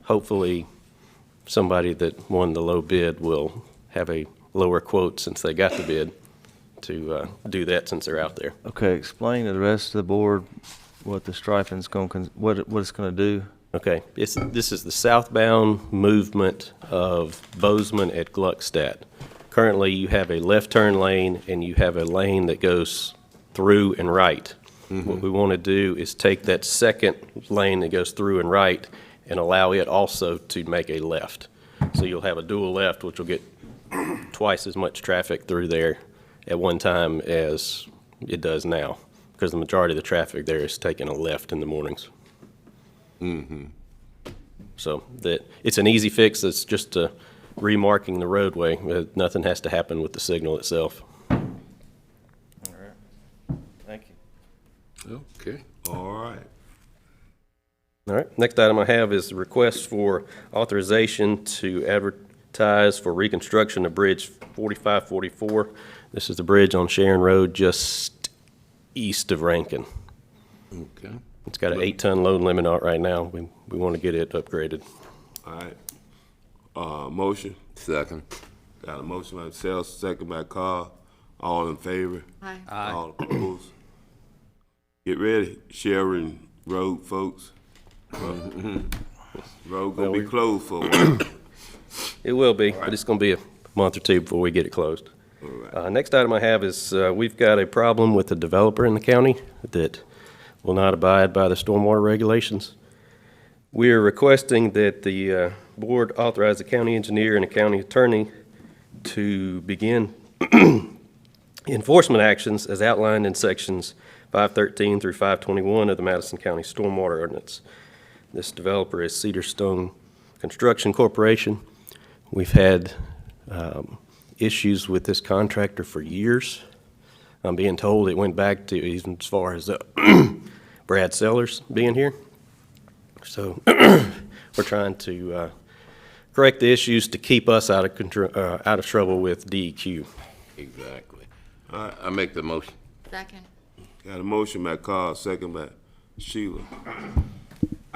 hopefully somebody that won the low bid will have a lower quote since they got the bid to do that since they're out there. Okay, explain to the rest of the board what the striping's going, what it's going to do. Okay, this is the southbound movement of Bozeman at Gluckstadt. Currently, you have a left turn lane and you have a lane that goes through and right. What we want to do is take that second lane that goes through and right and allow it also to make a left. So you'll have a dual left, which will get twice as much traffic through there at one time as it does now, because the majority of the traffic there is taking a left in the mornings. So that it's an easy fix. It's just remarking the roadway. Nothing has to happen with the signal itself. All right. Thank you. Okay, all right. All right, next item I have is the request for authorization to advertise for reconstruction of Bridge 4544. This is the bridge on Sharon Road just east of Rankin. Okay, It's got an 8-ton load limit on it right now. We want to get it upgraded. all right. Motion, Second. got a motion by Sells, second by Carl. All in favor? Aye. All opposed? Get ready, Sharon Road folks. Road gonna be closed for a while. It will be, but it's going to be a month or two before we get it closed. All right. Next item I have is we've got a problem with a developer in the county that will not abide by the stormwater regulations. We are requesting that the board authorize the county engineer and the county attorney to begin enforcement actions as outlined in sections 513 through 521 of the Madison County Stormwater Ordinance. This developer is Cedar Stone Construction Corporation. We've had issues with this contractor for years. I'm being told it went back to even as far as Brad Sellers being here. So we're trying to correct the issues to keep us out of trouble with DEQ. Exactly. All right. I make the motion. Second. Got a motion by Carl, second by Sheila.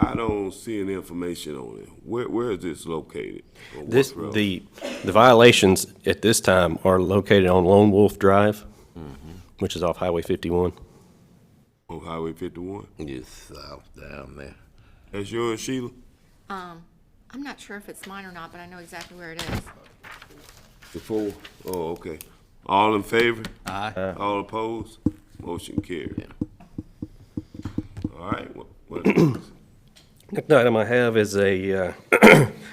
I don't see any information on it. Where is this located? On what This, road? the violations at this time are located on Lone Wolf Drive, which is off Highway 51. On Highway 51? Just south down there. That's yours, Sheila? I'm not sure if it's mine or not, but I know exactly where it is. Before? Oh, okay. All in favor? Aye. All opposed? Motion carried. All right, what next? Next item I have is a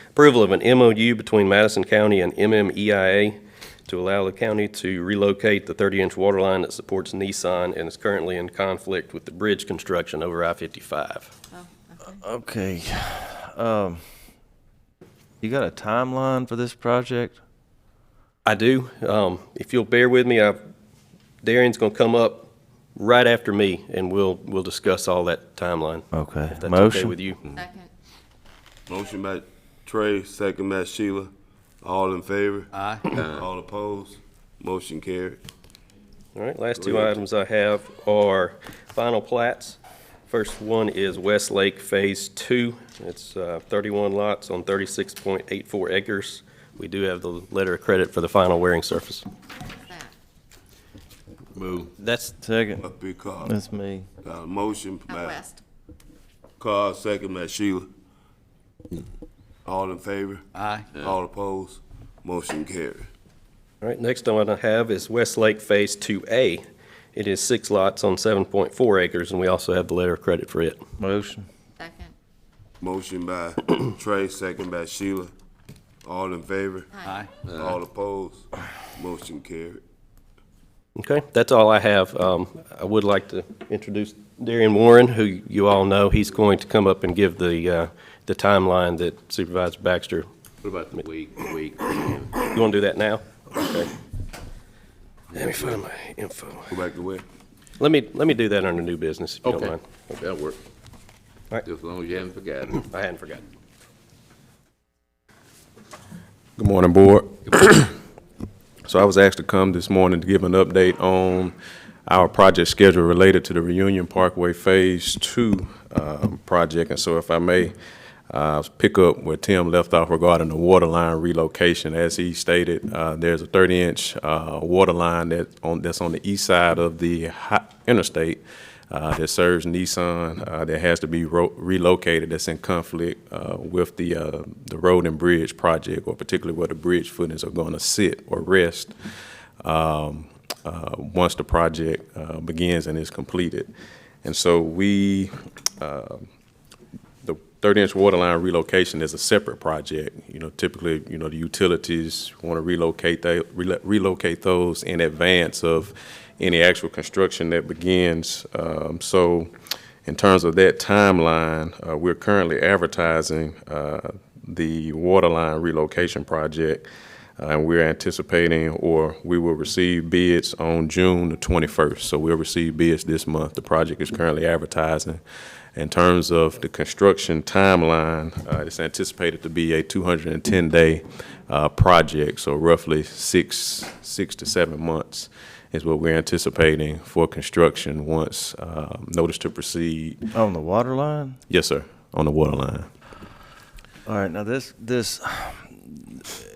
approval of an MOU between Madison County and MMEIA to allow the county to relocate the 30-inch water line that supports Nissan and is currently in conflict with the bridge construction over I-55. Oh, okay. Okay. You got a timeline for this project? I do. If you'll bear with me, Darian's going to come up right after me, and we'll discuss all that timeline. Okay. If that's Motion. okay with you. Second. Motion by Trey, second by Sheila. All in favor? Aye. All opposed? Motion carried. All right, last Go two ahead. items I have are final plats. First one is West Lake Phase 2. It's 31 lots on 36.84 acres. We do have the letter of credit for the final wearing surface. What's that? Move. That's, Second. Must be Carl. That's me. Got a motion Out by west. Carl, second by Sheila. All in favor? Aye. All opposed? Motion carried. all right, next one I have is West Lake Phase 2A. It is 6 lots on 7.4 acres, and we also have the letter of credit for it. Motion. Second. Motion by Trey, second by Sheila. All in favor? Aye. All opposed? Motion carried. Okay, that's all I have. I would like to introduce Darian Warren, who you all know. He's going to come up and give the timeline that Supervisor Baxter. What about the week? You want to do that now? Okay. Let me find my info. Go back to where? Let me do that under new business, if you don't Okay. mind. That'll work. All right. Just as long as you haven't forgotten. I hadn't forgotten. Good morning, Board. So I was asked to come this morning to give an update on our project schedule related to the Reunion Parkway Phase 2 project. And so if I may, Pick up where Tim left off regarding the water line relocation. As he stated, there's a 30-inch water line that's on the east side of the interstate that serves Nissan, that has to be relocated, that's in conflict with the road and bridge project, or particularly where the bridge footings are going to sit or rest once the project begins and is completed. And so the 30-inch water line relocation is a separate project. Typically, the utilities want to relocate those in advance of any actual construction that begins. So in terms of that timeline, we're currently advertising the water line relocation project, and we're anticipating, or we will receive bids on June the 21st. So we'll receive bids this month. The project is currently advertising. In terms of the construction timeline, it's anticipated to be a 210-day project, so roughly six to 7 months is what we're anticipating for construction once notice to proceed. On the water line? Yes, sir, on the water line. All right, now this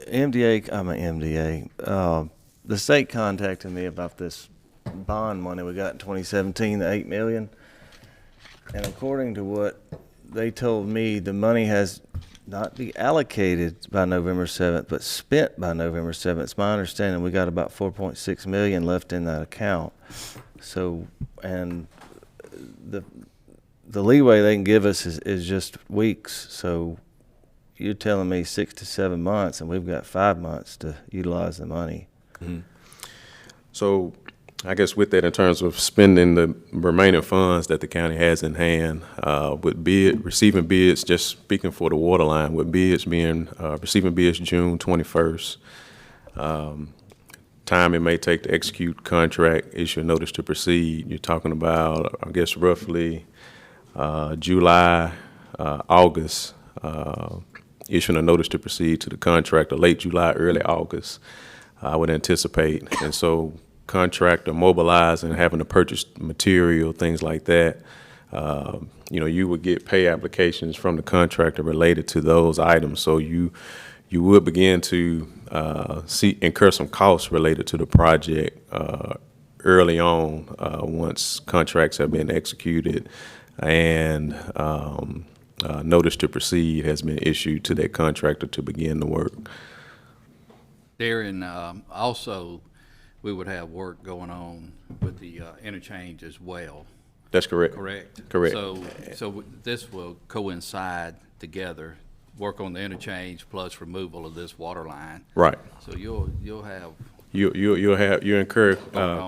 MDA, the state contacted me about this bond money we got in 2017, the $8 million. And according to what they told me, the money has not be allocated by November 7th, but spent by November 7th. It's my understanding we got about $4.6 million left in that account. So, and the leeway they can give us is just weeks. So you're telling me 6 to 7 months, and we've got 5 months to utilize the money. Mm-hmm. So I guess with that, in terms of spending the remaining funds that the county has in hand, with receiving bids, just speaking for the water line, with bids being, receiving bids June 21st, time it may take to execute contract, issue a notice to proceed, you're talking about, I guess, roughly July, August, issuing a notice to proceed to the contractor, late July, early August, I would anticipate. And so contractor mobilizing, having to purchase material, things like that, you would get pay applications from the contractor related to those items. So you would begin to incur some costs related to the project early on once contracts have been executed and notice to proceed has been issued to that contractor to begin the work. Darren, also, we would have work going on with the interchange as well. That's correct. Correct? Correct. So this will coincide together, work on the interchange plus removal of this water line. Right. So you'll have. You incur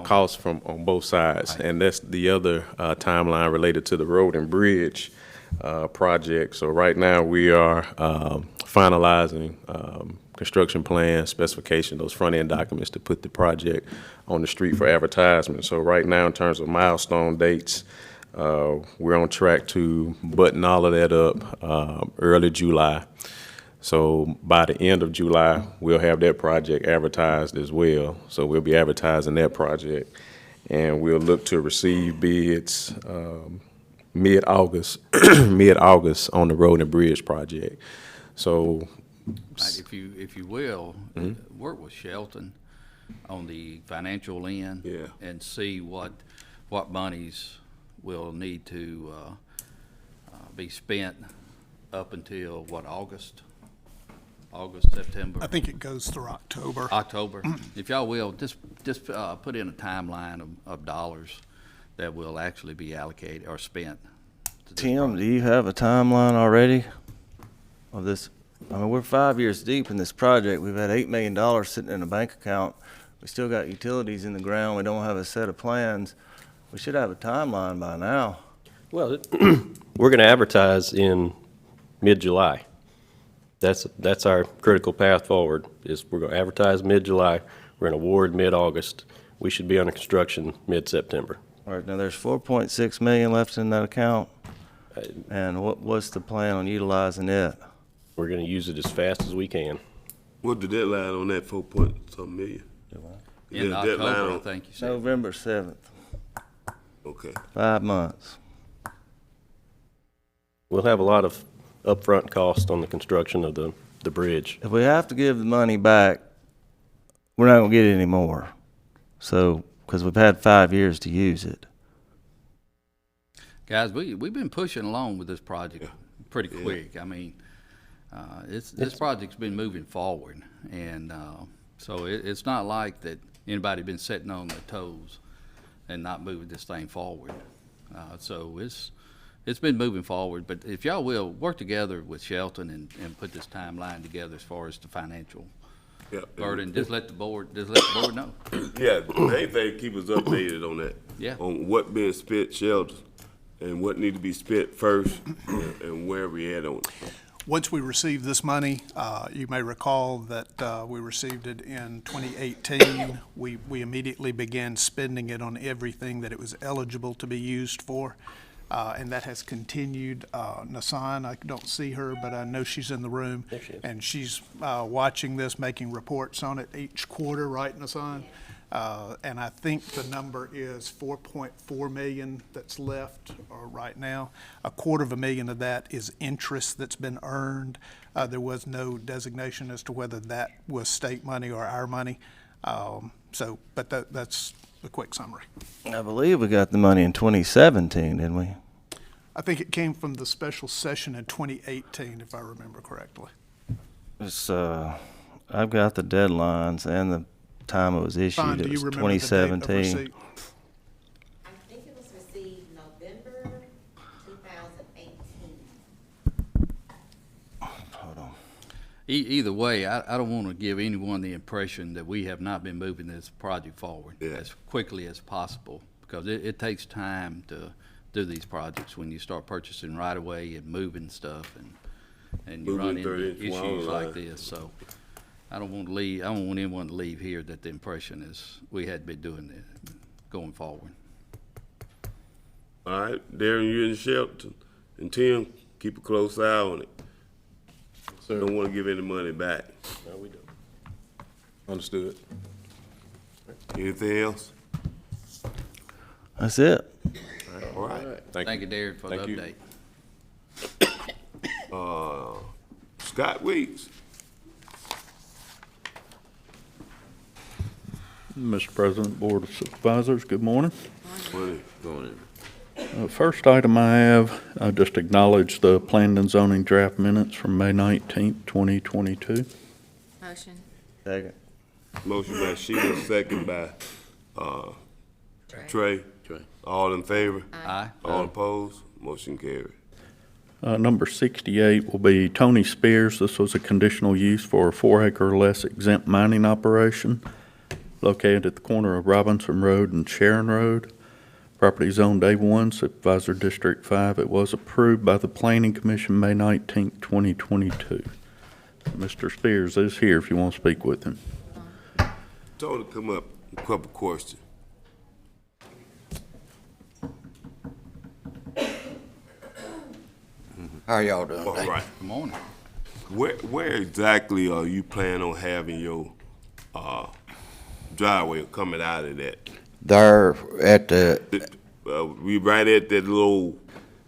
costs on both sides, Right. and that's the other timeline related to the road and bridge project. So right now we are finalizing construction plans, specification, those front end documents to put the project on the street for advertisement. So right now, in terms of milestone dates, we're on track to button all of that up early July. So by the end of July, we'll have that project advertised as well. So we'll be advertising that project, and we'll look to receive bids mid-August, mid-August on the road and bridge project. So, If you will, work with Shelton on the financial end. Yeah. And see what monies will need to be spent up until August, September? I think it goes through October. October. If y'all will, just put in a timeline of dollars that will actually be allocated or spent. to this Tim, project. do you have a timeline already of this? I mean, we're 5 years deep in this project. We've had $8 million sitting in a bank account. We still got utilities in the ground. We don't have a set of plans. We should have a timeline by now. Well, we're going to advertise in mid-July. That's our critical path forward, is we're going to advertise mid-July. We're going to award mid-August. We should be under construction mid-September. All right, now there's $4.6 million left in that account. And what's the plan on utilizing it? We're going to use it as fast as we can. What's the deadline on that 4-point-something million? In Yeah, deadline October, I on- think you said. November 7th, Okay. 5 months. We'll have a lot of upfront cost on the construction of the bridge. If we have to give the money back, we're not gonna get any more. So, because we've had 5 years to use it. Guys, we've been pushing along with this project pretty quick. I mean, this project's been moving forward, and so it's not like that anybody been sitting on their toes and not moving this thing forward. So it's been moving forward. But if y'all will work together with Shelton and put this timeline together as far as the financial Yeah. burden, just let the board know. Yeah, the main thing, keep us updated on that. Yeah. On what being spent, shelter, and what need to be spent first, and where we at on it. Once we receive this money, you may recall that we received it in 2018. We immediately began spending it on everything that it was eligible to be used for, and that has continued. Nasan, I don't see her, but I know she's in the room. There she is. And she's watching this, making reports on it each quarter, right, Nasan? And I think the number is 4.4 million that's left right now. $250,000 of that is interest that's been earned. There was no designation as to whether that was state money or our money. But that's a quick summary. I believe we got the money in 2017, didn't we? I think it came from the special session in 2018, if I remember correctly. It's, I've got the deadlines and the time it was issued. Fine, do It you was remember the date of 2017. receipt? I think it was received November 2018. Hold on. Either way, I don't want to give anyone the impression that we have not been moving this project forward Yeah. as quickly as possible, because it takes time to do these projects when you start purchasing right away and moving stuff and you run Moving into 30-inch issues wire like line. this. So I don't want anyone to leave here that the impression is we had been doing it going forward. All right, Darren, you in Shelton, and Tim, keep a close eye on it. Don't wanna give any money back. No, we don't. Understood. Anything else? That's it. All right. Thank you, Derek, for the Thank you. update. Scott Weeks. Mr. President, Board of Supervisors, good morning. Money. Going in. First item I have, I just acknowledge the planning and zoning draft minutes from May 19th, 2022. Motion. Second. Motion by Sheila, second by, Trey. Trey. All in favor? Aye. All opposed? Motion carried. Number 68 will be Tony Spears. This was a conditional use for a 4-acre or less exempt mining operation located at the corner of Robinson Road and Sharon Road. Property zoned A1, Supervisor District 5. It was approved by the Planning Commission May 19th, 2022. Mr. Spears is here if you want to speak with him. Told her to come up, a couple questions. How y'all doing All today? right. Good morning. Where exactly are you planning on having your, driveway coming out of that? There at the, We right at that little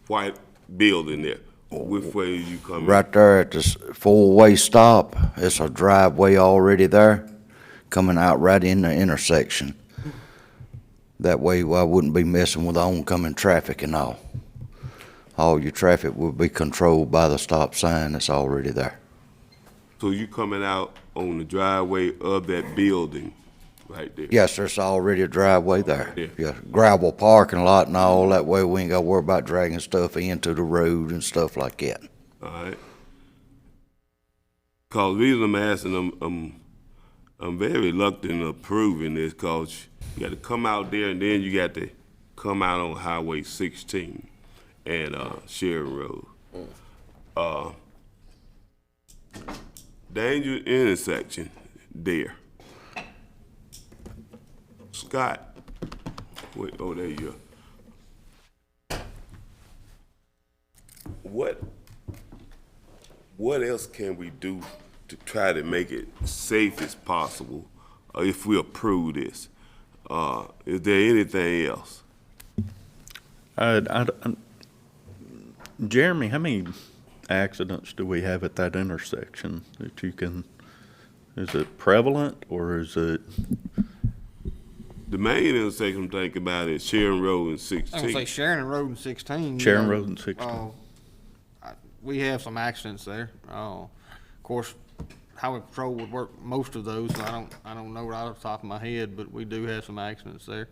white building there. Which way are you coming? right there at the four-way stop, it's a driveway already there, coming out right in the intersection. That way I wouldn't be messing with oncoming traffic and all. All your traffic would be controlled by the stop sign that's already there. So you coming out on the driveway of that building right there? Yes, there's already a driveway there. Yeah. Gravel parking lot and all, that way we ain't gotta worry about dragging stuff into the road and stuff like that. All right. Cause the reason I'm asking, I'm very reluctant in approving this, cause you got to come out there and then you got to come out on Highway 16 and Sharon Road. Dangerous intersection there. Scott, wait, oh, there you go. What else can we do to try to make it safe as possible, if we approve this? Is there anything else? Jeremy, how many accidents do we have at that intersection that you can, is it prevalent or is it, The main intersection I'm thinking about is Sharon Road and I was gonna say 16. Sharon Road and 16. you Sharon know, Road and 16? We have some accidents there. Of course, Highway Patrol would work most of those. I don't know right off the top of my head, but we do have some accidents there.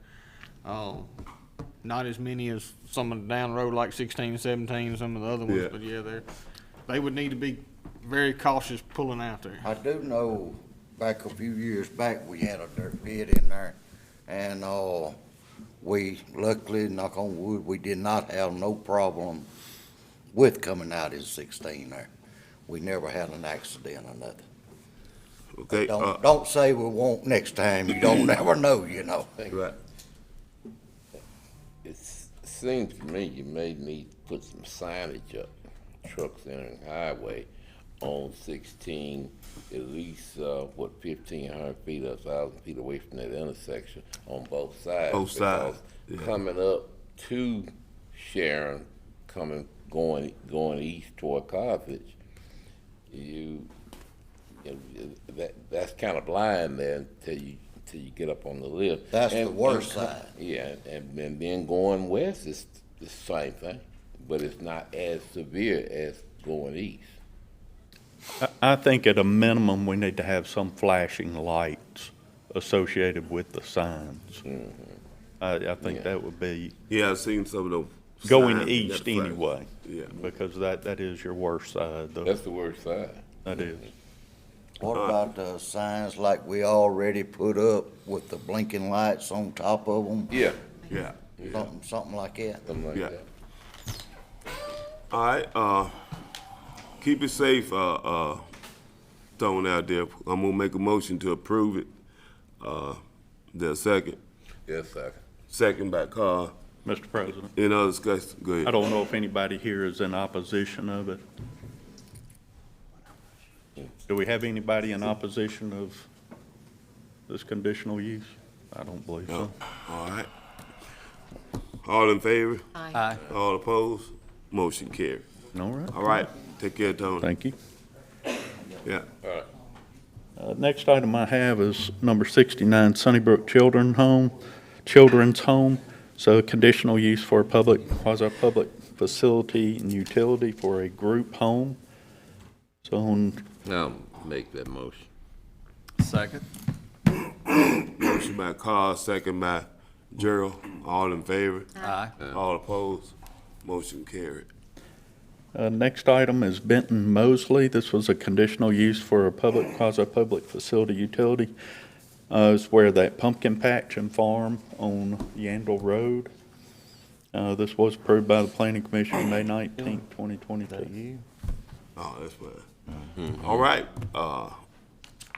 Not as many as some of the down the road like 16, 17, some of the other ones, Yeah. but yeah, they would need to be very cautious pulling out there. I do know back a few years back, we had a dirt pit in there, and, we luckily, knock on wood, we did not have no problem with coming out in 16 there. We never had an accident or nothing. Okay, Don't say we won't next time, you don't never know, you know. right. It seems to me you may need to put some signage up, trucks entering highway on 16, at least, 1,500 feet or 1,000 feet away from that intersection on both sides. Both sides, Because yeah. coming up to Sharon, going east toward Carthage, that's kind of blind there until you get up on the lift. That's the worst side. Yeah, and then going west is the same thing, but it's not as severe as going east. I think at a minimum, we need to have some flashing lights associated with the signs. I think Yeah. that would be Yeah, I've seen some of those. going signs east that flash. anyway. Yeah. Because that is your worst side, though. That's the worst side. That is. What about the signs like we already put up with the blinking lights on top of them? Yeah, Yeah. Something like that? something like Yeah. that. All right, keep it safe, thrown out there. I'm gonna make a motion to approve it. There's a second. Yes, sir. Second by Carl. Mr. President, Any other discussion? Go I ahead. don't know if anybody here is in opposition of it. Do we have anybody in opposition of this conditional use? I don't believe so. All right. All in favor? Aye. All opposed? Motion carried. All right. All right, take care, Tony. Thank you. Yeah. Next item I have is number 69, Sunnybrook Children's Home. So conditional use for a quasi-public facility and utility for a group home. So I'll make that motion. Second? Motion by Carl, second by Gerald. All in favor? Aye. All opposed? Motion carried. next item is Benton Mosley. This was a conditional use for a quasi-public facility utility. It's where that pumpkin patch and farm on Yandle Road. This was approved by the Planning Commission May 19th, 2022. Oh, that's fine. All right,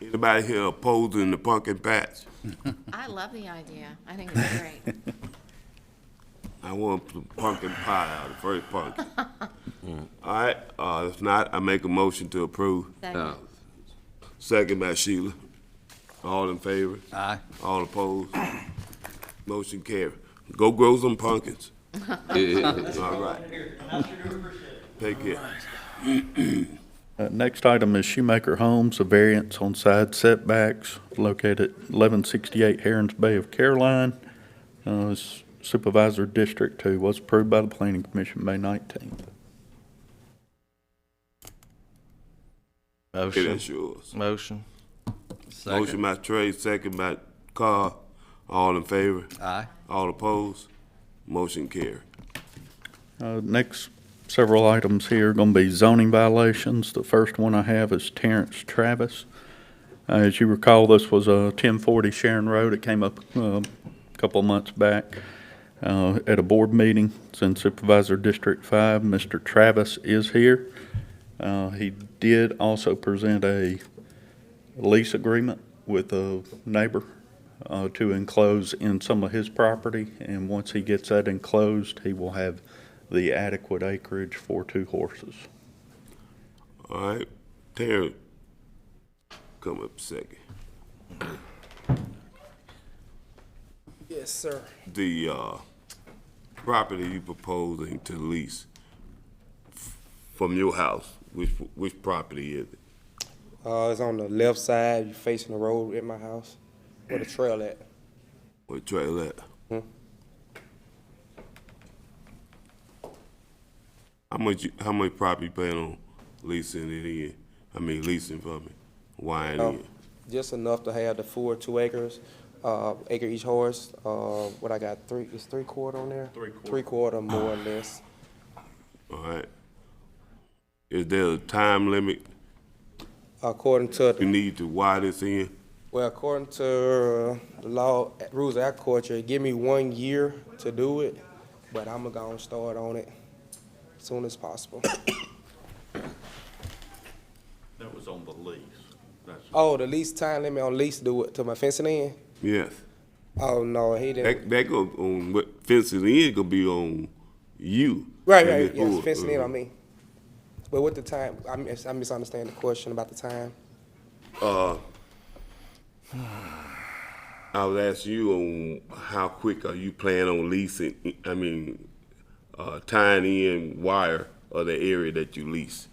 anybody here opposing the pumpkin patch? I love the idea. I think it's great. I want some pumpkin pie out, the first pumpkin. All right, if not, I make a motion to approve. Second. Second by Sheila. All in favor? Aye. All opposed? Motion carried. Go grow some pumpkins. All right. Take care. Next item is Shoemaker Homes, a variance on side setbacks located at 1168 Herons Bay of Caroline. It's Supervisor District 2 was approved by the Planning Commission May 19th. Okay, Motion. that's yours. Motion. Motion by Trey, second by Carl. All in favor? Aye. All opposed? Motion carried. Next, several items here are going to be zoning violations. The first one I have is Terrence Travis. As you recall, this was 1040 Sharon Road. It came up a couple of months back at a board meeting. It's in Supervisor District 5. Mr. Travis is here. He did also present a lease agreement with a neighbor to enclose in some of his property, and once he gets that enclosed, he will have the adequate acreage for 2 horses. All right, Terry, come up a second. Yes, sir. The property you proposing to lease, from your house? Which property is it? It's on the left side, you facing the road at my house, where the trail at. Where the trail at? Hmm? How much property you plan on leasing it in? I mean, leasing from it, wiring in? Just enough to have the full 2 acres, acre each horse. What I got, it's 3/4 on there? 3/4, more or less. All right. Is there a time limit According to, you need to wire this in? well, according to the law, rules of agriculture, give me 1 year to do it, but I'm gonna start on it as soon as possible. That was on the lease. Oh, the lease time limit on lease, do it to my fencing in? Yes. Oh, no, he didn't. That go on, what fencing in gonna be on you. Right, and right, this yes, board. fencing in on me. But with the time, I misunderstand the question about the time. I was asking you on how quick are you planning on leasing, tying in wire of the area that you lease?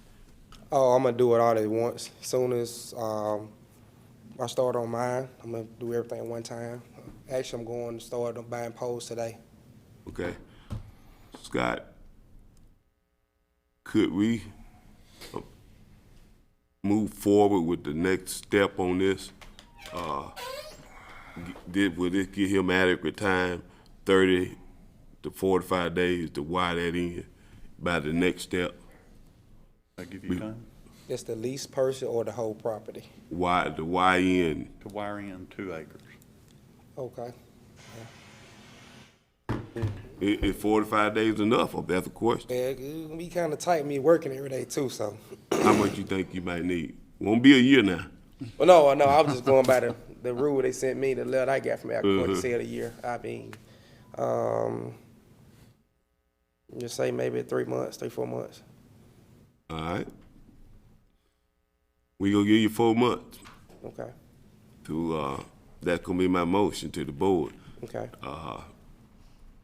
Oh, I'm gonna do it all at once. As soon as I start on mine, I'm gonna do everything at one time. Actually, I'm going to start on buying poles today. Okay. Scott, could we move forward with the next step on this? Will this give him adequate time, 30 to 45 days to wire that in by the next step? I give you time It's the lease person or the whole property? The wire in, to wire in 2 acres. Okay. is 45 days enough, or that's a question? Yeah, it's gonna be kind of tight, me working every day too, so. How much you think you might need? Won't be a year now. Well, no, I was just going by the rule they sent me, the letter I got from agriculture, said a year. I mean, just say maybe 3 months, 3-4 months. All right. We gonna give you 4 months Okay, to, that's gonna be my motion to the board. okay.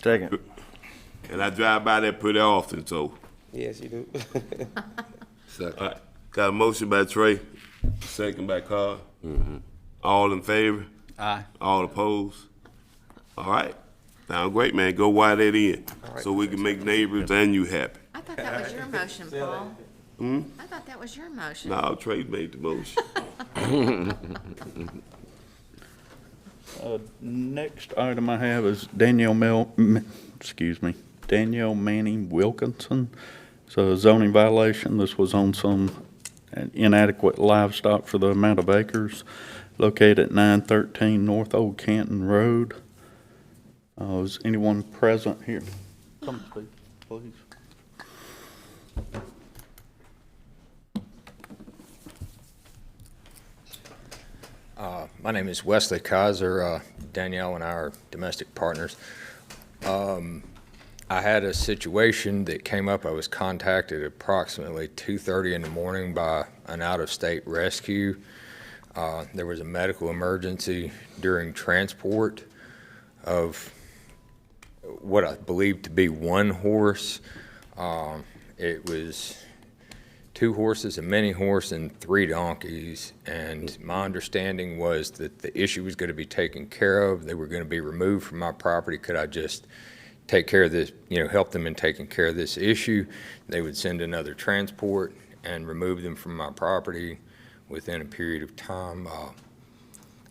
Second. And I drive by there pretty often, so. Yes, you do. All right. Got a motion by Trey, second by Carl. All in favor? Aye. All opposed? All right. Sound great, man. Go wire that in, right. so we can make neighbors and you happy. I thought that was your motion, Paul. I thought that was your motion. No, Trey made the motion. Next item I have is Danielle Manning Wilkinson. So a zoning violation. This was on some inadequate livestock for the amount of acres located at 913 North Old Canton Road. Is anyone present here? Come speak, please. My name is Wesley Kaiser. Danielle and I are domestic partners. I had a situation that came up. I was contacted at approximately 2:30 in the morning by an out-of-state rescue. There was a medical emergency during transport of what I believe to be one horse. It was 2 horses, a mini horse, and 3 donkeys. And my understanding was that the issue was going to be taken care of. They were going to be removed from my property. Could I just take care of this, help them in taking care of this issue? They would send another transport and remove them from my property within a period of time.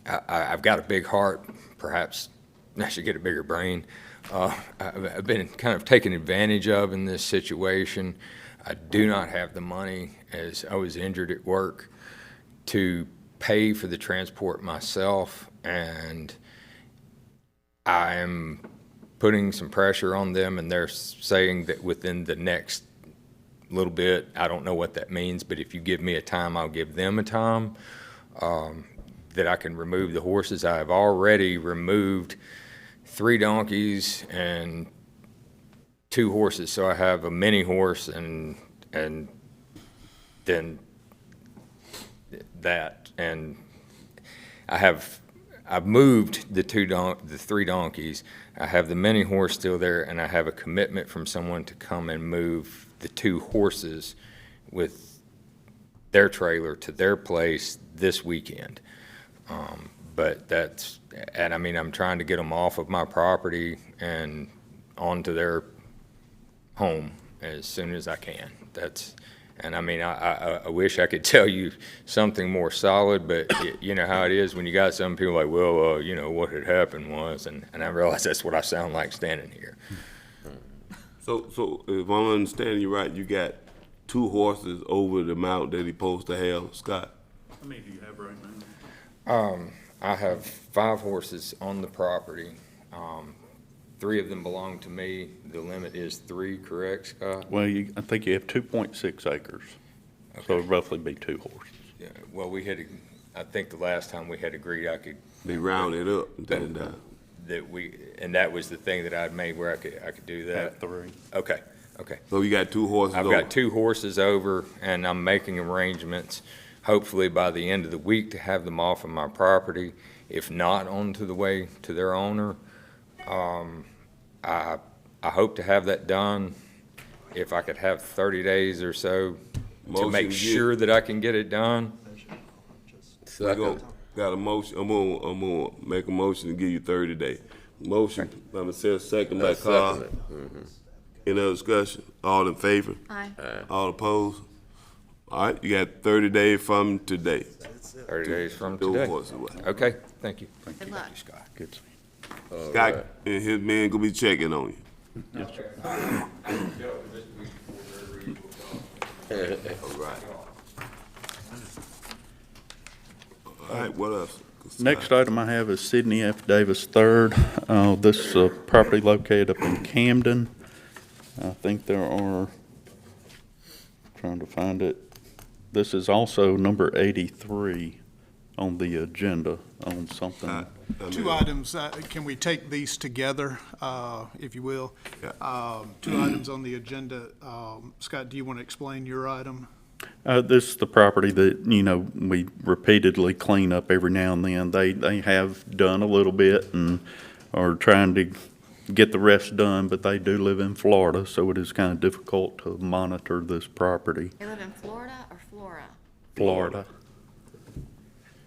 I've got a big heart. Perhaps I should get a bigger brain. I've been kind of taken advantage of in this situation. I do not have the money, as I was injured at work, to pay for the transport myself, and I am putting some pressure on them, and they're saying that within the next little bit, I don't know what that means, but if you give me a time, I'll give them a time, that I can remove the horses. I have already removed 3 donkeys and 2 horses, so I have a mini horse and then that, and I've moved the 3 donkeys. I have the mini horse still there, and I have a commitment from someone to come and move the 2 horses with their trailer to their place this weekend. But that's, and I mean, I'm trying to get them off of my property and onto their home as soon as I can. That's, and I mean, I wish I could tell you something more solid, but you know how it is when you got some people like, well, you know, what had happened was, and I realize that's what I sound like standing here. So if I'm understanding you right, you got 2 horses over the amount that he supposed to have, Scott? How many do you have right now? I have 5 horses on the property. 3 of them belong to me. The limit is 3, correct, Scott? Well, I think you have 2.6 acres, so it'd roughly be 2 horses. Yeah, well, I think the last time we had agreed I could. They rounded up. That was the thing that I'd made where I could do that. Have 3. Okay. So you got 2 horses over? I've got 2 horses over, and I'm making arrangements, hopefully by the end of the week, to have them off of my property. If not onto the way to their owner, I hope to have that done. If I could have 30 days or so to make sure that I can get it done. Got a motion, I'm gonna make a motion to give you 30 days. Motion, by myself, second by Carl. Any other discussion? All in favor? Aye. All opposed? All right, you got 30 days from today. 30 days from Those today. horses away. Okay, thank you. Good luck. Scott. Good. Scott and his men gonna be checking on you. Yes, sir. All right. All right, what else? Next item I have is Sidney F. Davis III. This is a property located up in Camden. I think there are, trying to find it, this is also number 83 on the agenda on something. 2 items, can we take these together, if you will? 2 items on the agenda. Scott, do you want to explain your item? This is the property that, you know, we repeatedly clean up every now and then. They have done a little bit and are trying to get the rest done, but they do live in Florida, so it is kind of difficult to monitor this property. They live in Florida or Flora? Florida.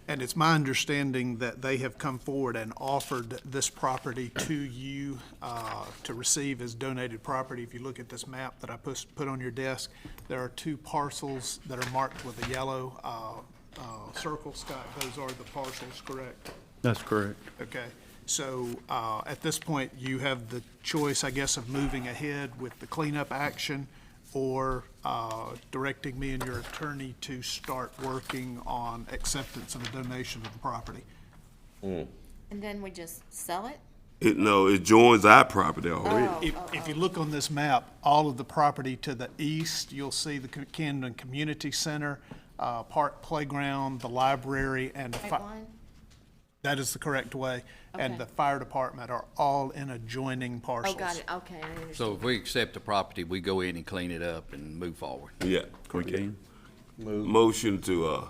And it's my understanding that they have come forward and offered this property to you to receive as donated property. If you look at this map that I put on your desk, there are 2 parcels that are marked with a yellow circle. Scott, those are the parcels, correct? That's correct. Okay. So at this point, you have the choice, I guess, of moving ahead with the cleanup action or directing me and your attorney to start working on acceptance of a donation of the property. And then we just sell it? It joins our property already. If you look on this map, all of the property to the east, you'll see the Camden Community Center, Park Playground, the library, and Right one? that is the correct way. And Okay. the fire department are all in adjoining parcels. Oh, got it, okay, I understand. So if we accept the property, we go in and clean it up and move forward. Yeah. We can. Motion to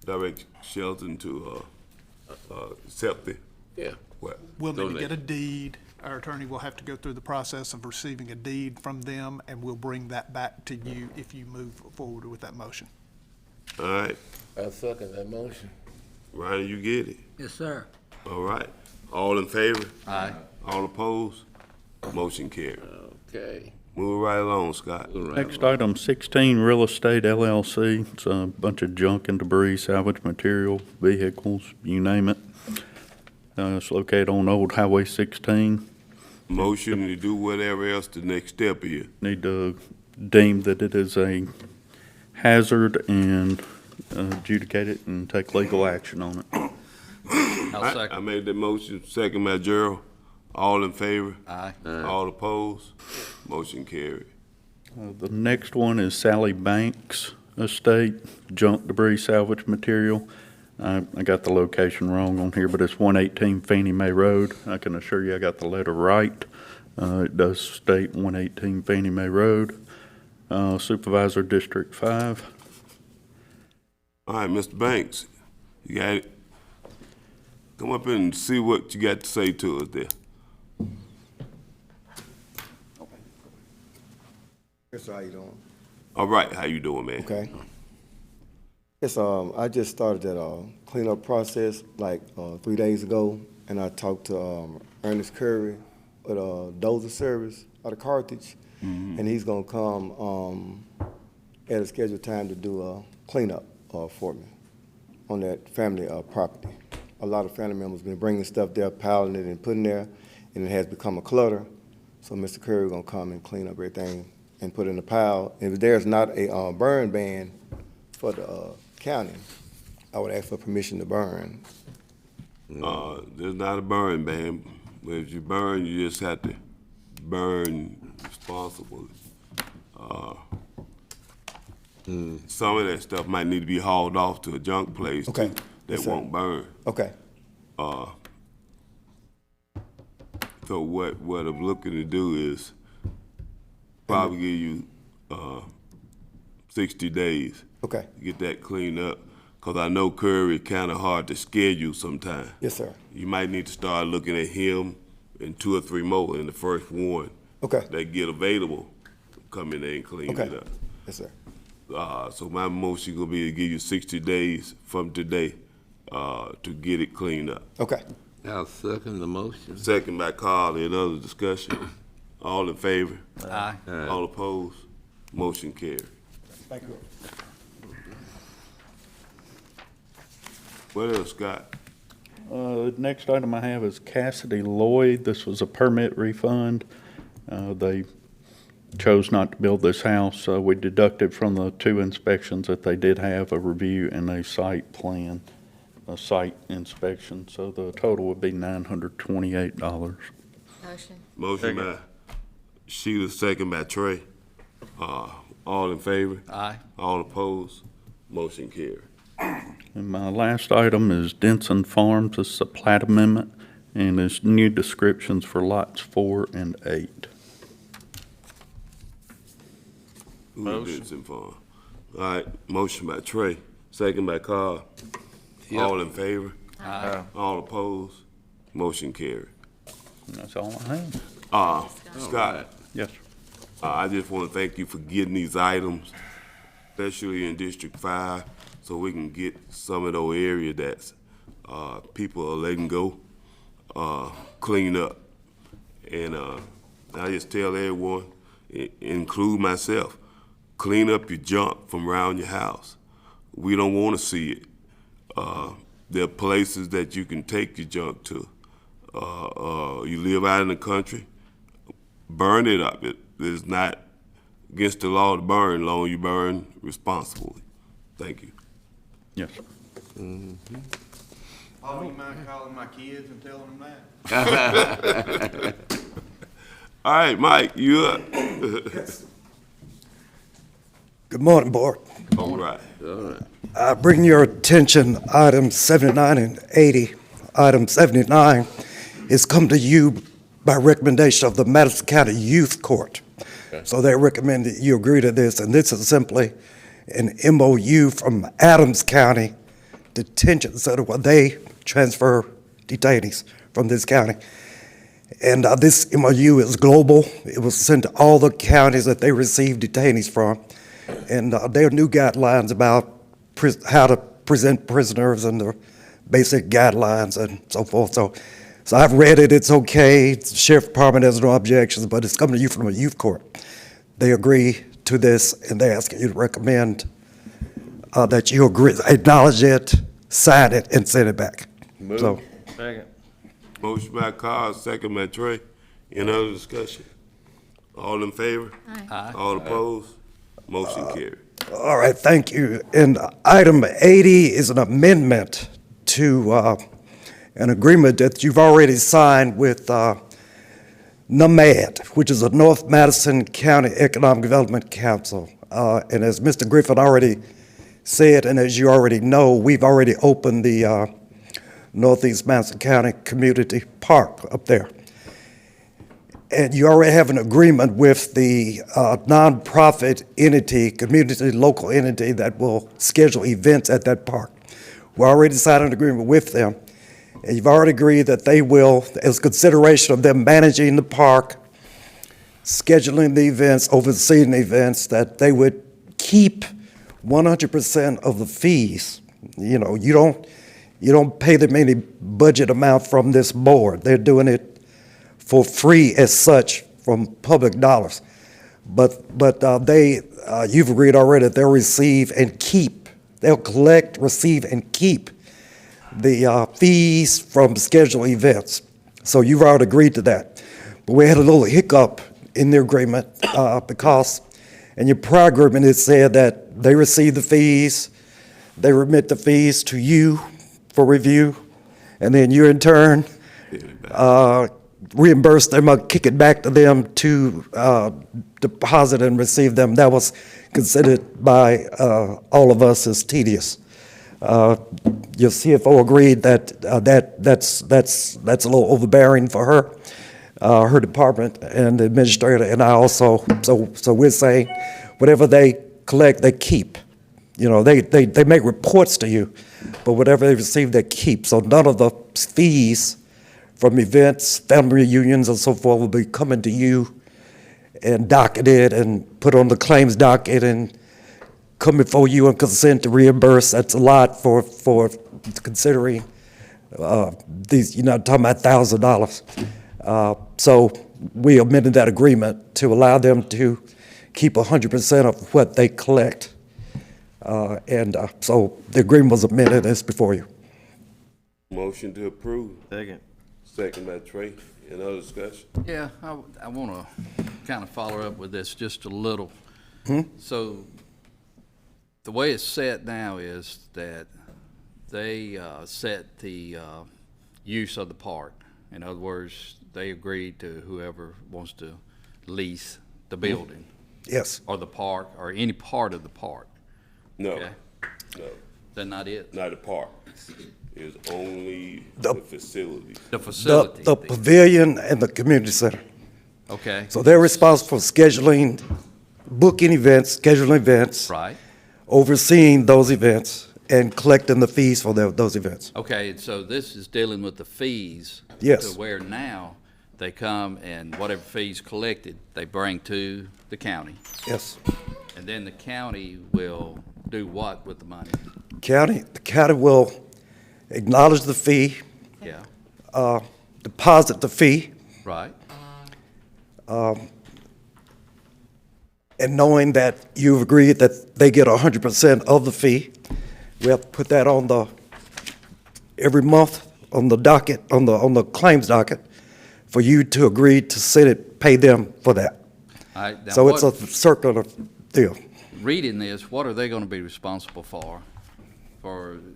direct Shelton to accept it. Yeah. What? We'll need to Donate. get a deed. Our attorney will have to go through the process of receiving a deed from them, and we'll bring that back to you if you move forward with that motion. All right, I second that motion. Ryan, you get it? Yes, sir. All right. All in favor? Aye. All opposed? Motion carried. Okay. Move right along, Scott. Next item, 16 Real Estate LLC. It's a bunch of junk and debris, salvage material, vehicles, you name it. It's located on Old Highway 16. Motion to do whatever else the next step is. Need to deem that it is a hazard and adjudicate it and take legal action on it. I'll I second. made the motion, second by Gerald. All in favor? Aye. All opposed? Motion carried. The next one is Sally Banks Estate, junk debris salvage material. I got the location wrong on here, but it's 118 Fannie Mae Road. I can assure you I got the letter right. It does state 118 Fannie Mae Road. Supervisor District 5. All right, Mr. Banks, you got it? Come up and see what you got to say to us there. Yes, sir, how you doing? All right, how you doing, man? Okay. Yes, I just started that cleanup process like 3 days ago, and I talked to Ernest Curry with Dozer Service out of Carthage, and he's gonna come at a scheduled time to do a cleanup for me on that family property. A lot of family members been bringing stuff there, piling it and putting there, and it has become a clutter. So Mr. Curry gonna come and clean up everything and put it in the pile. If there's not a burn ban for the county, I would ask for permission to burn. There's not a burn ban, but if you burn, you just have to burn responsibly. Some of that stuff might need to be hauled off to a junk place Okay. too, that Yes, sir. won't burn. Okay. So what I'm looking to do is probably give you 60 days Okay. to get that cleaned up, because I know Curry kind of hard to schedule sometimes. Yes, sir. You might need to start looking at him and 2 or 3 more in the first one Okay. that get available, come in there and clean Okay. it up. Yes, sir. So my motion gonna be to give you 60 days from today to get it cleaned up. Okay. I'll second the motion. Second by Carl, any other discussion? All in favor? Aye. All opposed? Motion carried. Thank you. What else, Scott? The next item I have is Cassidy Lloyd. This was a permit refund. They chose not to build this house. We deducted from the 2 inspections that they did have, a review and a site plan, a site inspection. So the total would be $928. Motion. Motion by Sheila, second by Trey. All in favor? Aye. All opposed? Motion carried. And my last item is Denson Farms. This is a plat amendment, and there's new descriptions for lots 4 and 8. Motion. All right, motion by Trey, second by Carl. All in favor? Aye. All opposed? Motion carried. And that's all I have. Scott, Yes, sir. I just want to thank you for getting these items, especially in District 5, so we can get some of those areas that's people are letting go, clean up. And I just tell everyone, include myself, clean up your junk from around your house. We don't want to see it. There are places that you can take your junk to. You live out in the country, burn it up. It is not against the law to burn, as long as you burn responsibly. Thank you. Yes, sir. Paul, you mind calling my kids and telling them that? All right, Mike, you up? Good morning, Board. All right. I bring your attention items 79 and 80. Item 79 is come to you by recommendation of the Madison County Youth Court. So they recommend that you agree to this, and this is simply an MOU from Adams County Detention Center where they transfer detainees from this county. And this MOU is global. It was sent to all the counties that they receive detainees from. And there are new guidelines about how to present prisoners and the basic guidelines and so forth. So I've read it, it's okay. The Sheriff Department has no objections, but it's coming to you from a youth court. They agree to this, and they ask you to recommend that you agree, acknowledge it, sign it, and send it back. So, Second. Motion by Carl, second by Trey. Any other discussion? All in favor? Aye. All opposed? Motion carried. all right, thank you. And item 80 is an amendment to an agreement that you've already signed with NMAD, which is the North Madison County Economic Development Council. And as Mr. Griffin already said, and as you already know, we've already opened the Northeast Madison County Community Park up there. And you already have an agreement with the nonprofit entity, community local entity that will schedule events at that park. We already signed an agreement with them. And you've already agreed that they will, as consideration of them managing the park, scheduling the events, overseeing the events, that they would keep 100% of the fees. You know, you don't pay them any budget amount from this board. They're doing it for free as such from public dollars. But you've agreed already that they'll receive and keep, they'll collect, receive, and keep the fees from scheduled events. So you've already agreed to that. But we had a little hiccup in the agreement because in your prior agreement, it said that they receive the fees, they remit the fees to you for review, and then you in turn reimburse them or kick it back to them to deposit and receive them. That was considered by all of us as tedious. Your CFO agreed that that's a little overbearing for her department and the administrator, and I also. So we're saying whatever they collect, they keep. You know, they make reports to you, but whatever they receive, they keep. So none of the fees from events, family reunions, and so forth will be coming to you and docketed and put on the claims docket and come before you and consent to reimburse. That's a lot for considering these, you're not talking about $1,000. So we amended that agreement to allow them to keep 100% of what they collect. So the agreement was amended, it's before you. Motion to approve. Second. Second by Trey. Any other discussion? Yeah, I want to kind of follow up with this just a little. So the way it's set now is that they set the use of the park. In other words, they agreed to whoever wants to lease the building. Yes. Or the park, or any part of the park. No. Okay? No. That's not it? Not the park. It's only the facilities. The facility. The pavilion and the community center. Okay. So they're responsible for scheduling, booking events, scheduling events. Right. Overseeing those events and collecting the fees for those events. Okay, so this is dealing with the fees. Yes. To where now they come and whatever fees collected, they bring to the county. Yes. And then the county will do what with the money? The county will acknowledge the fee. Yeah. Deposit the fee. Right. And knowing that you've agreed that they get 100% of the fee, we have to put that on every month on the docket, on the claims docket, for you to agree to set it, pay them for that. All right, now So it's a circular deal. reading this, what are they going to be responsible for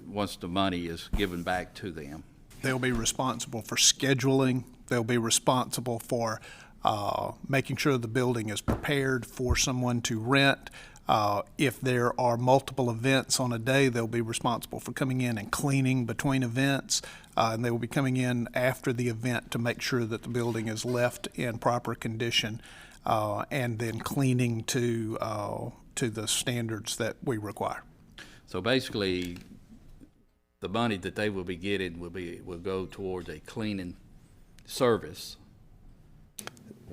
once the money is given back to them? They'll be responsible for scheduling. They'll be responsible for making sure the building is prepared for someone to rent. If there are multiple events on a day, they'll be responsible for coming in and cleaning between events. And they will be coming in after the event to make sure that the building is left in proper condition, and then cleaning to the standards that we require. So basically, the money that they will be getting will go towards a cleaning service.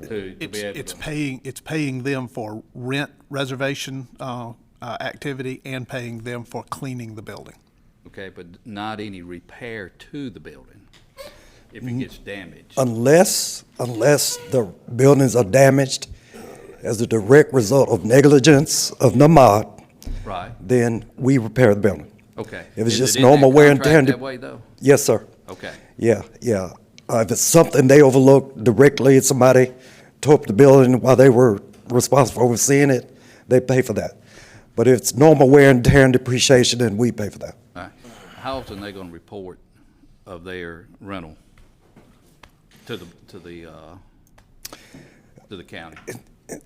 It's paying them for rent reservation activity and paying them for cleaning the building. Okay, but not any repair to the building if it gets damaged. Unless the buildings are damaged as a direct result of negligence of NAMOD, Right. then we repair the building. Okay. If it's Is just it in that normal wear and tear. contract that way, though? Yes, sir. Okay. Yeah. If it's something they overlooked directly, and somebody tore up the building while they were responsible for overseeing it, they pay for that. But if it's normal wear and tear and depreciation, then we pay for that. All right. How often are they going to report of their rental to the county?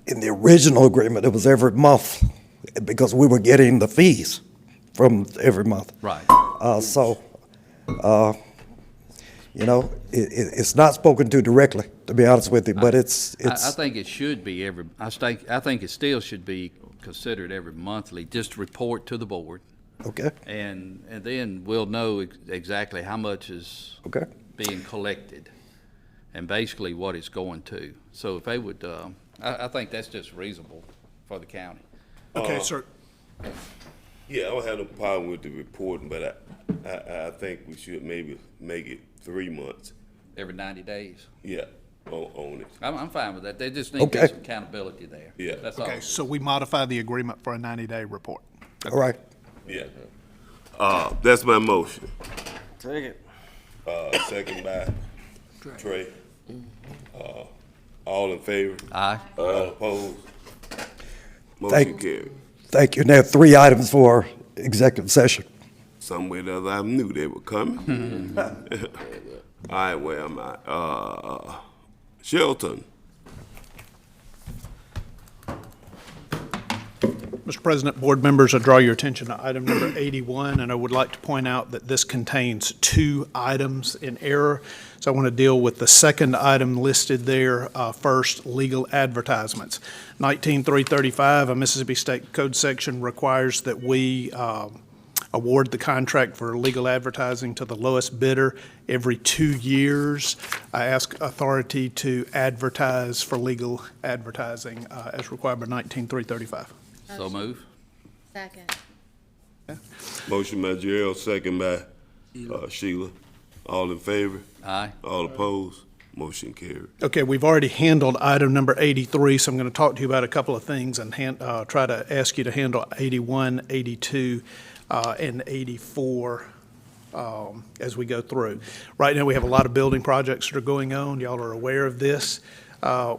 In the original agreement, it was every month because we were getting the fees from every month. Right. It's not spoken to directly, to be honest with you, but it's. I think it should be I think it still should be considered every monthly, just to report to the board. Okay. And then we'll know exactly how much is being collected and basically what it's going to. So if they would, I think that's just reasonable for the county. Okay, sir. Yeah, I don't have no problem with the reporting, but I think we should maybe make it 3 months. Every 90 days. Yeah, on it. I'm fine with that. They just need to Okay. get some accountability there. Yeah. That's all. Okay, so we modify the agreement for a 90-day report. All right. Yeah. That's my motion. Take it. Second by Trey. All in favor? Aye. All opposed? Motion Thank- carried. Thank you. Now, 3 items for executive session. Somewhere or other, I knew they were coming. All right, where am I? Shelton. Mr. President, board members, I draw your attention to item number 81, and I would like to point out that this contains 2 items in error. So I want to deal with the second item listed there first, legal advertisements. 19335, a Mississippi State Code section requires that we award the contract for legal advertising to the lowest bidder every 2 years. I ask authority to advertise for legal advertising as required by 19335. So move. Second. Motion by Gerald, second by Sheila. All in favor? Aye. All opposed? Motion carried. Okay, we've already handled item number 83, so I'm going to talk to you about a couple of things and try to ask you to handle 81, 82, and 84 as we go through. Right now, we have a lot of building projects that are going on. Y'all are aware of this.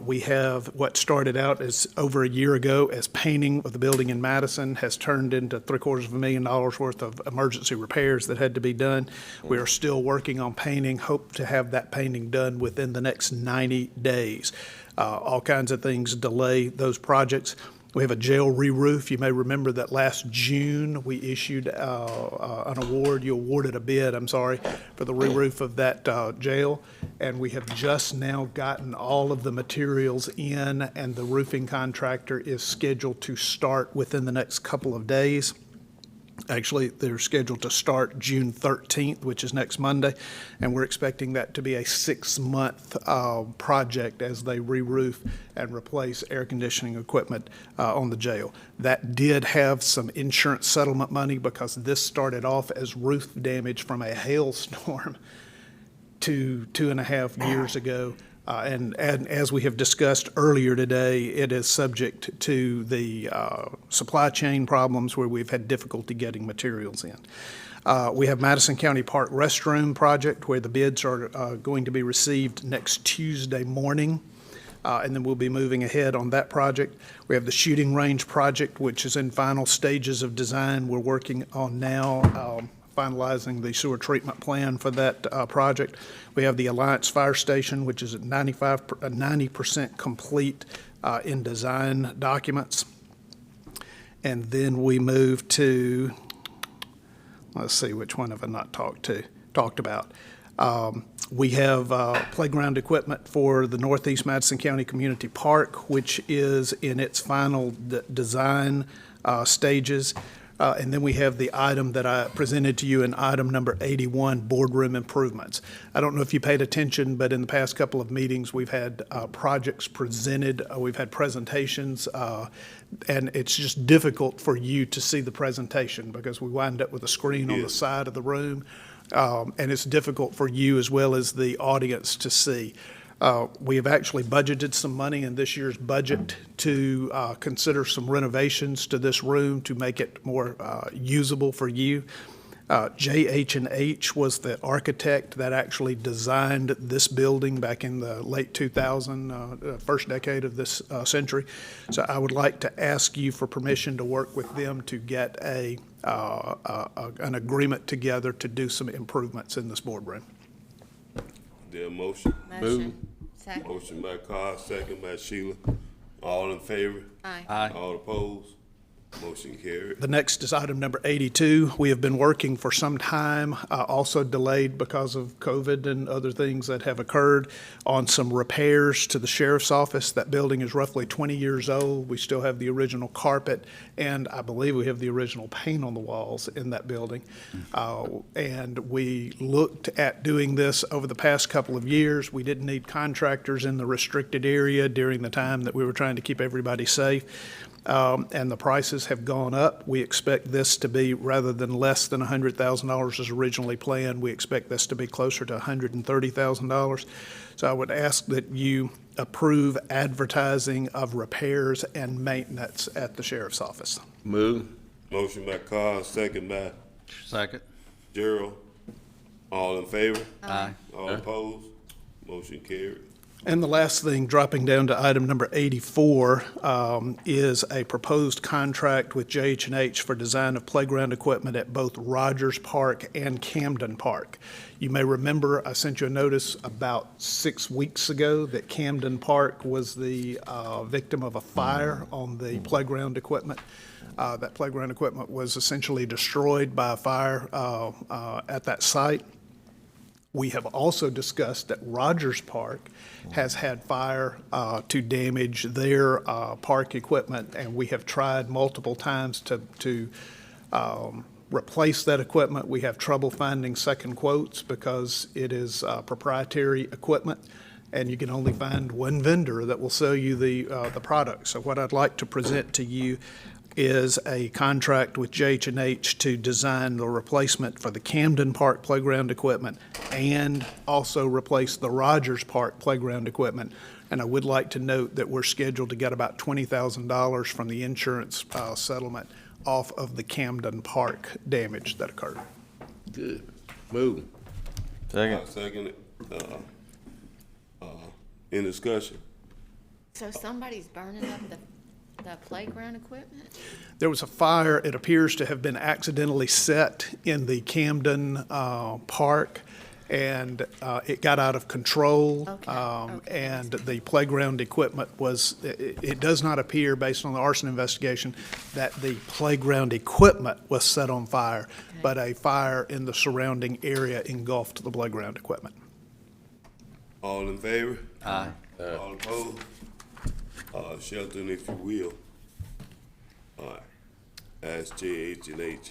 We have what started out as over a year ago as painting of the building in Madison has turned into $750,000 worth of emergency repairs that had to be done. We are still working on painting, hope to have that painting done within the next 90 days. All kinds of things delay those projects. We have a jail re-roof. You may remember that last June, we issued an award, you awarded a bid, I'm sorry, for the re-roof of that jail. And we have just now gotten all of the materials in, and the roofing contractor is scheduled to start within the next couple of days. Actually, they're scheduled to start June 13th, which is next Monday, and we're expecting that to be a 6-month project as they re-roof and replace air conditioning equipment on the jail. That did have some insurance settlement money because this started off as roof damage from a hailstorm 2.5 years ago. And as we have discussed earlier today, it is subject to the supply chain problems where we've had difficulty getting materials in. We have Madison County Park restroom project where the bids are going to be received next Tuesday morning. And then we'll be moving ahead on that project. We have the shooting range project, which is in final stages of design. We're working on now finalizing the sewer treatment plan for that project. We have the Alliance Fire Station, which is at 90% complete in design documents. And then we move to, let's see, which one have I not talked about? We have playground equipment for the Northeast Madison County Community Park, which is in its final design stages. And then we have the item that I presented to you in item number 81, boardroom improvements. I don't know if you paid attention, but in the past couple of meetings, we've had projects presented, we've had presentations, and it's just difficult for you to see the presentation because we wind up with a screen on the side of the room, and it's difficult for you as well as the audience to see. We have actually budgeted some money in this year's budget to consider some renovations to this room to make it more usable for you. J.H.H. was the architect that actually designed this building back in the late 2000, first decade of this century. So I would like to ask you for permission to work with them to get an agreement together to do some improvements in this boardroom. There a motion? Motion. Second. Motion by Carl, second by Sheila. All in favor? Aye. Aye. All opposed? Motion carried. The next is item number 82. We have been working for some time, also delayed because of COVID and other things that have occurred, on some repairs to the sheriff's office. That building is roughly 20 years old. We still have the original carpet, and I believe we have the original paint on the walls in that building. And we looked at doing this over the past couple of years. We didn't need contractors in the restricted area during the time that we were trying to keep everybody safe. and the prices have gone up. We expect this to be, rather than less than $100,000 as originally planned, we expect this to be closer to $130,000. So I would ask that you approve advertising of repairs and maintenance at the sheriff's office. Move. Motion by Carl, second by Second. Gerald. All in favor? Aye. All opposed? Motion carried. And the last thing, dropping down to item number 84, is a proposed contract with JH&H for design of playground equipment at both Rogers Park and Camden Park. You may remember I sent you a notice about 6 weeks ago that Camden Park was the victim of a fire on the playground equipment. That playground equipment was essentially destroyed by a fire at that site. We have also discussed that Rogers Park has had fire to damage their park equipment, and we have tried multiple times to replace that equipment. We have trouble finding second quotes because it is proprietary equipment, and you can only find one vendor that will sell you the product. So what I'd like to present to you is a contract with JH&H to design the replacement for the Camden Park playground equipment and also replace the Rogers Park playground equipment. And I would like to note that we're scheduled to get about $20,000 from the insurance settlement off of the Camden Park damage that occurred. Good. Move. Second. Second it. In discussion. So somebody's burning up the playground equipment? There was a fire, it appears to have been accidentally set in the Camden Park, and it got out of control. And the playground equipment was, it does not appear, based on the arson investigation, that the playground equipment was set on fire, but a fire in the surrounding area engulfed the playground equipment. All in favor? Aye. All opposed? Shelton, if you will. All right. Ask JH&H to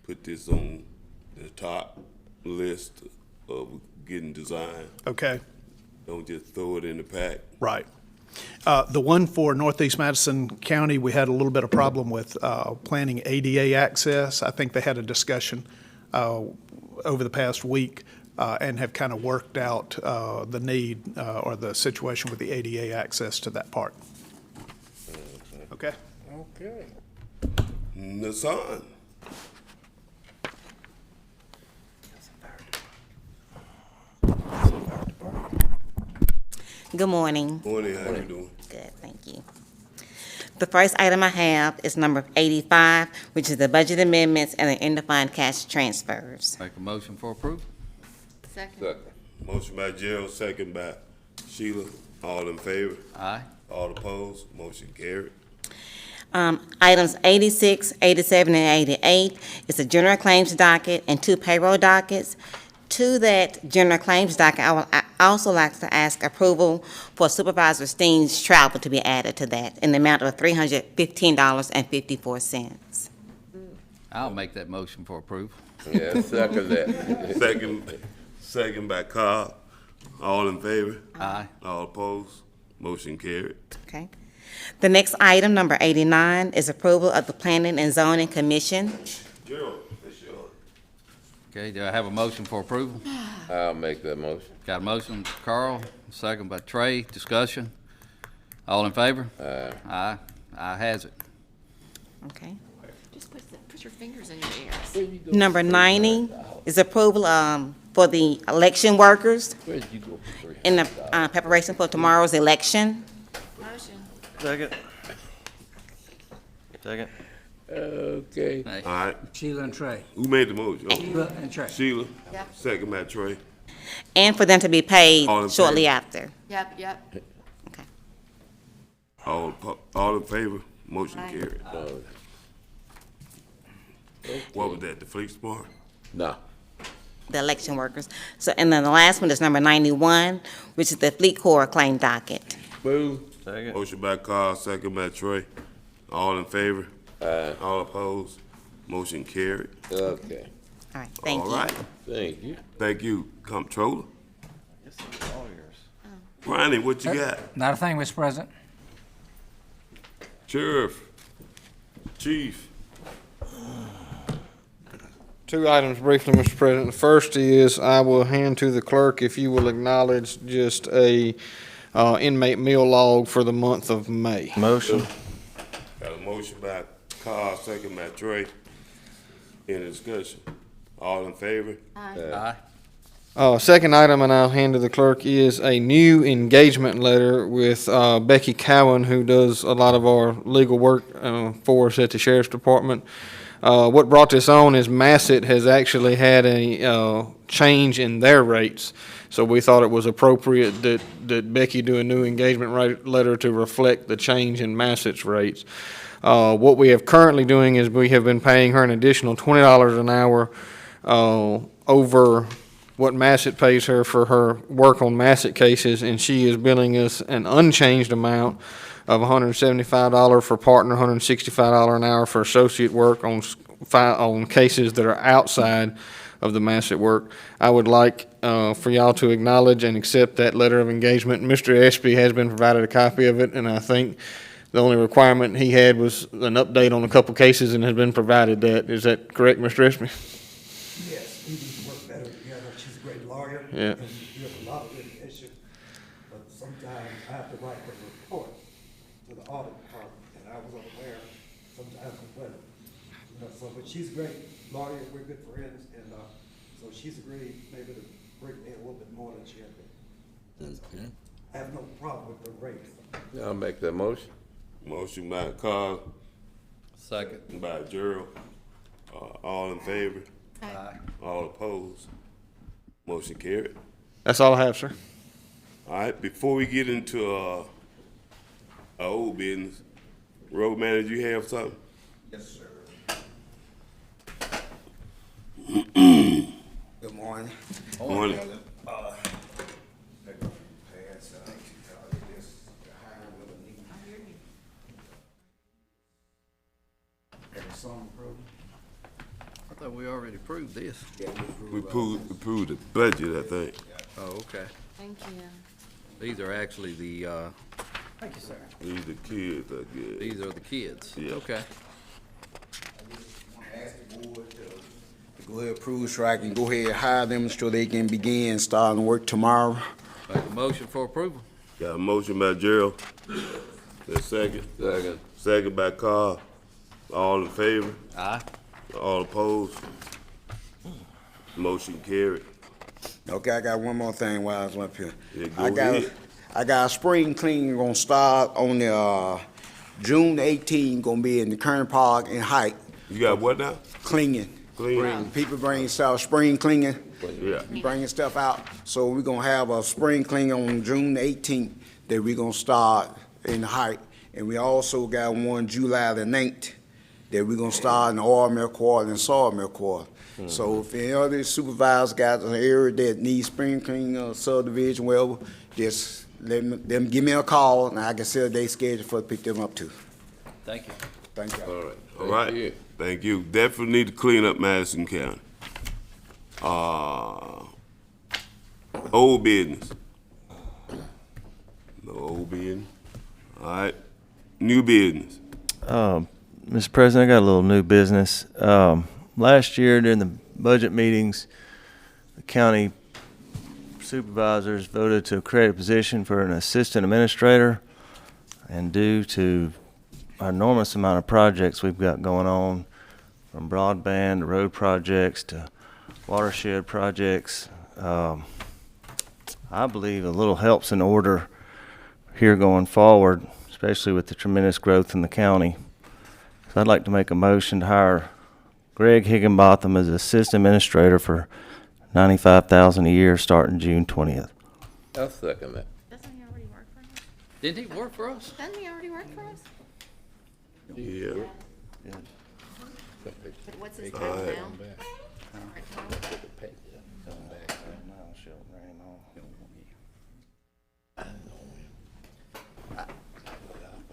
put this on the top list of getting designed. Okay. Don't just throw it in the pack. Right. The one for Northeast Madison County, we had a little bit of problem with planning ADA access. I think they had a discussion over the past week and have kind of worked out the need or the situation with the ADA access to that park. Okay? Okay. Nassan. Good morning. Morning, how you doing? Good, thank you. The first item I have is number 85, which is the budget amendments and the end-of-fund cash transfers. Make a motion for approval. Second. Motion by Gerald, second by Sheila. All in favor? Aye. All opposed? Motion carried. Items 86, 87, and 88 is the general claims docket and 2 payroll dockets. To that general claims docket, I would also like to ask approval for Supervisor Steen's travel to be added to that in the amount of $315.54. I'll make that motion for approval. Yeah, second that. Second by Carl. All in favor? Aye. All opposed? Motion carried. Okay. The next item, number 89, is approval of the Planning and Zoning Commission. Gerald, that's yours. Okay, do I have a motion for approval? I'll make that motion. Got a motion, Carl, second by Trey. Discussion. All in favor? Aye. Aye. Aye has it. Okay. Just put your fingers in your ears. Number 90 is approval for the election workers Where did you go for 300? in the preparation for tomorrow's election. Motion. Second. Second. Okay. Hey. All right. Sheila and Trey. Who made the motion? Oh, Sheila and Trey. Sheila. Yep. Second by Trey. And for them to be paid All in shortly favor? after. Yep. Okay. All in favor? Motion Aye. carried. What was that, the fleet smart? No. The election workers. So, and then the last one is number 91, which is the Fleet Corps claim docket. Move. Second. Motion by Carl, second by Trey. All in favor? Aye. All opposed? Motion carried. Okay. All right, thank you. All right. Thank you. Thank you, Comptroller. This is all yours. Ronnie, what you got? Not a thing, Mr. President. Sheriff, Chief. Two items briefly, Mr. President. The first is I will hand to the clerk if you will acknowledge just a inmate meal log for the month of May. Motion. Got a motion by Carl, second by Trey. Any discussion? All in favor? Aye. Second item, and I'll hand to the clerk, is a new engagement letter with Becky Cowan, who does a lot of our legal work for us at the Sheriff's Department. What brought this on is Massett has actually had a change in their rates. So we thought it was appropriate that Becky do a new engagement letter to reflect the change in Massett's rates. What we have currently doing is we have been paying her an additional $20 an hour over what Massett pays her for her work on Massett cases, and she is billing us an unchanged amount of $175 for partner, $165 an hour for associate work on cases that are outside of the Massett work. I would like for y'all to acknowledge and accept that letter of engagement. Mr. Espy has been provided a copy of it, and I think the only requirement he had was an update on a couple cases and has been provided that. Is that correct, Mr. Espy? Yes, we need to work better together. She's a great lawyer. Yeah. And we have a lot of litigation, but sometimes I have to write the report to the audit department, and I was unaware sometimes of what, but she's a great lawyer, we're good friends, and, so she's agreed maybe to bring me a little bit more than she had been. Okay. I have no problem with the rate. I'll make that motion. Motion by Carl, Second. by Gerald. All in favor? Aye. All opposed? Motion carried. That's all I have, sir. All right, before we get into our old business, road manager, you have something? Yes, sir. Good morning. Morning. I thought we already approved this. We approved the budget, I think. Oh, okay. Thank you. These are actually the, Thank you, sir. These the kids, I guess. these are the kids. Yeah. Okay. Ask the board to go ahead, approve so I can go ahead and hire them so they can begin starting work tomorrow. Make a motion for approval. Got a motion by Gerald. The second? Second. Second by Carl. All in favor? Aye. All opposed? Motion carried. Okay, I got one more thing while I was up here. Yeah, go ahead. I got a spring cleaning gonna start on the, June 18th, gonna be in the Kern Park in Height. You got what now? Cleaning. Clean? People bring stuff, spring cleaning. Yeah. Bringing stuff out. So we're gonna have a spring cleaning on June 18th that we're gonna start in the Height. And we also got one July the 9th that we're gonna start in the oil mill quarter and sawmill quarter. So if any other supervisors got an area that needs spring cleaning or subdivision, whatever, just let them give me a call and I can set a day schedule for to pick them up too. Thank you. Thank you. All right. All right. Thank you. Definitely need to clean up Madison County. Old business. No old business. All right. New business. Mr. President, I got a little new business. Last year during the budget meetings, the county supervisors voted to create a position for an assistant administrator. And due to our enormous amount of projects we've got going on, from broadband to road projects to watershed projects, I believe a little help's in order here going forward, especially with the tremendous growth in the county. So I'd like to make a motion to hire Greg Higginbotham as assistant administrator for $95,000 a year starting June 20th. I'll second that. Doesn't he already work for us? Didn't he work for us? Doesn't he already work for us? Yeah. But what's his title now?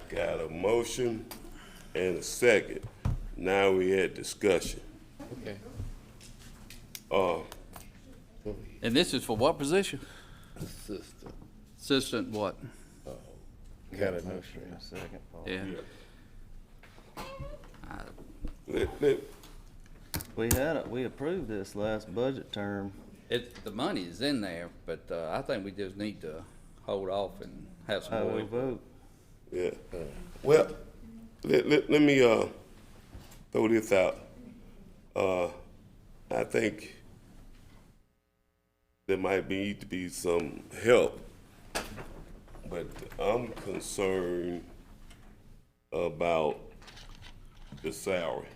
Got a motion and a second. Now we had discussion. Okay. And this is for what position? Assistant. Assistant what? County administrator. Yeah. We approved this last budget term. The money is in there, but I think we just need to hold off and have some How more. we vote? Yeah. Well, let me throw this out. I think there might need to be some help, but I'm concerned about the salary.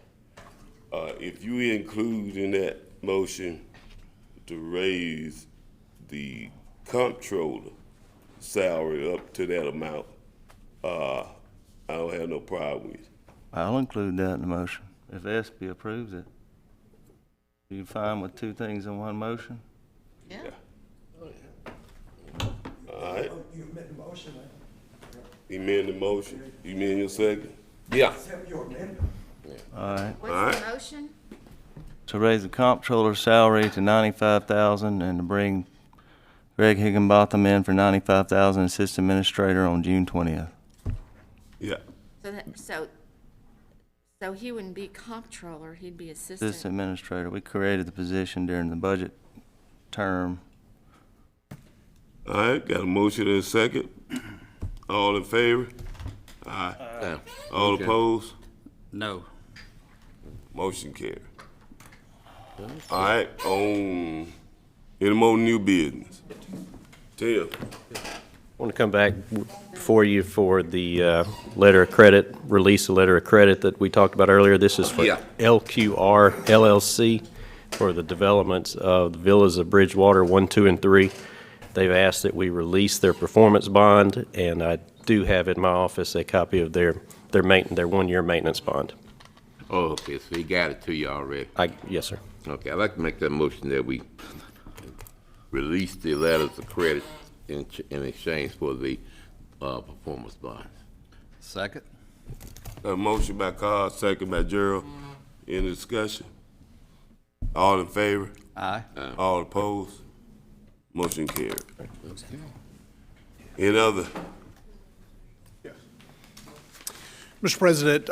If you include in that motion to raise the comptroller salary up to that amount, I don't have no problem with it. I'll include that in the motion, if SB approves it. You fine with two things in one motion? Yeah. All right, You amend the motion, you amend the motion, you amend your second? Yeah. accept your amendment. All right. What's the motion? To raise the comptroller's salary to $95,000 and to bring Greg Higginbotham in for $95,000 assistant administrator on June 20th. Yeah. So he wouldn't be comptroller, he'd be Assistant assistant. administrator. We created the position during the budget term. All right, got a motion and a second. All in favor? Aye. All Okay. opposed? No. Motion carried. All right, on any more new business? Tim? I want to come back for you for the letter of credit, release a letter of credit that we talked about earlier. This is for Yeah. LQR LLC for the developments of the villas of Bridgewater 1, 2, and 3. They've asked that we release their performance bond, and I do have in my office a copy of their one-year maintenance bond. Oh, okay, so he got it to you already. Yes, sir. Okay, I'd like to make that motion that we release the letters of credit in exchange for the performance bonds. Second? Got a motion by Carl, second by Gerald. Any discussion? All in favor? Aye. All opposed? Motion carried. Any other? Mr. President,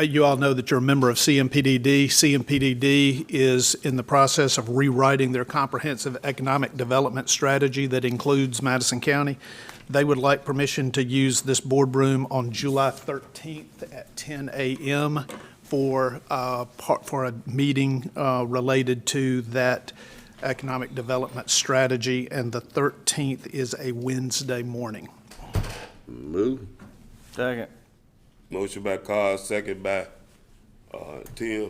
you all know that you're a member of CMPDD. CMPDD is in the process of rewriting their comprehensive economic development strategy that includes Madison County. They would like permission to use this boardroom on July 13th at 10 a.m. for a meeting related to that economic development strategy, and the 13th is a Wednesday morning. Move. Second. Motion by Carl, second by Trey.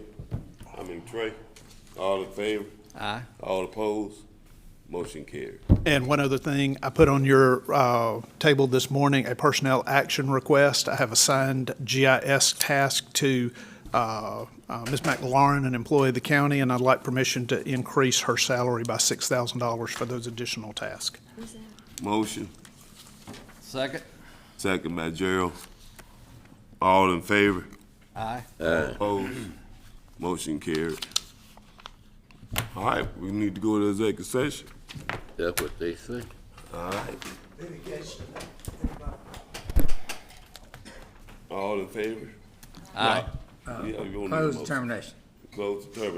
All in favor? Aye. All opposed? Motion carried. And one other thing, I put on your table this morning a personnel action request. I have assigned GIS task to Ms. McLaurin, an employee of the county, and I'd like permission to increase her salary by $6,000 for those additional tasks. Motion, Second? second by Gerald. All in favor? Aye. All opposed? Motion carried. All right, we need to go to executive session. That's what they say. All right. All in favor? Aye. Yeah, you want to Close termination. Close the termination.